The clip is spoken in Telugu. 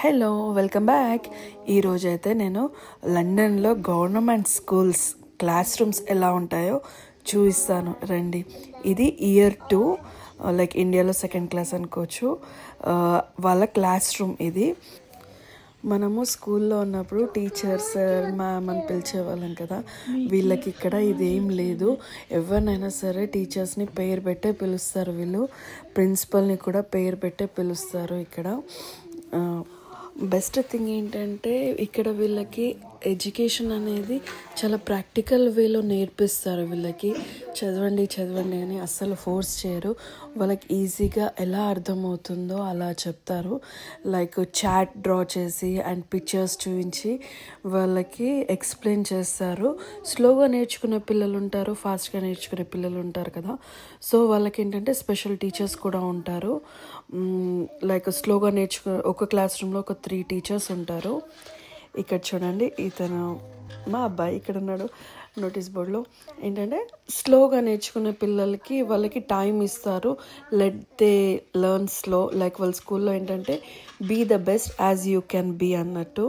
Hello welcome back. ఈరోజైతే నేను లండన్లో గవర్నమెంట్ స్కూల్స్ క్లాస్ రూమ్స్ ఎలా ఉంటాయో చూపిస్తాను రండి. ఇది ఇయర్ 2 లైక్ ఇండియాలో సెకండ్ క్లాస్ అనుకోవచ్చు. వాళ్ళ క్లాస్ రూమ్ ఇది. మనము స్కూల్లో ఉన్నప్పుడు టీచర్స్ మ్యామ్ అని పిలిచేవాళ్ళం కదా, వీళ్ళకి ఇక్కడ ఇదేం లేదు. ఎవరినైనా సరే టీచర్స్ని పేరు పెట్టే పిలుస్తారు, వీళ్ళు ప్రిన్సిపల్ని కూడా పేరు పెట్టే పిలుస్తారు. ఇక్కడ బెస్ట్ థింగ్ ఏంటంటే ఇక్కడ వీళ్ళకి ఎడ్యుకేషన్ అనేది చాలా ప్రాక్టికల్ వేలో నేర్పిస్తారు. వీళ్ళకి చదవండి అని అస్సలు ఫోర్స్ చేయరు. వాళ్ళకి ఈజీగా ఎలా అర్థమవుతుందో అలా చెప్తారు. లైక్ చాట్ డ్రా చేసి అండ్ పిక్చర్స్ చూపించి వాళ్ళకి ఎక్స్ప్లెయిన్ చేస్తారు. స్లోగా నేర్చుకునే పిల్లలు ఉంటారు, ఫాస్ట్గా నేర్చుకునే పిల్లలు ఉంటారు కదా. సో వాళ్ళకి ఏంటంటే స్పెషల్ టీచర్స్ కూడా ఉంటారు. లైక్ స్లోగా ఒక క్లాస్ రూమ్లో ఒక 3 టీచర్స్ ఉంటారు. ఇక్కడ చూడండి, ఇతను మా అబ్బాయి ఇక్కడ ఉన్నాడు. నోటీస్ బోర్డులో ఏంటంటే స్లోగా నేర్చుకునే పిల్లలకి వాళ్ళకి టైం ఇస్తారు. Let they learn slow. Like వాళ్ళ స్కూల్లో ఏంటంటే be the best as you can be అన్నట్టు.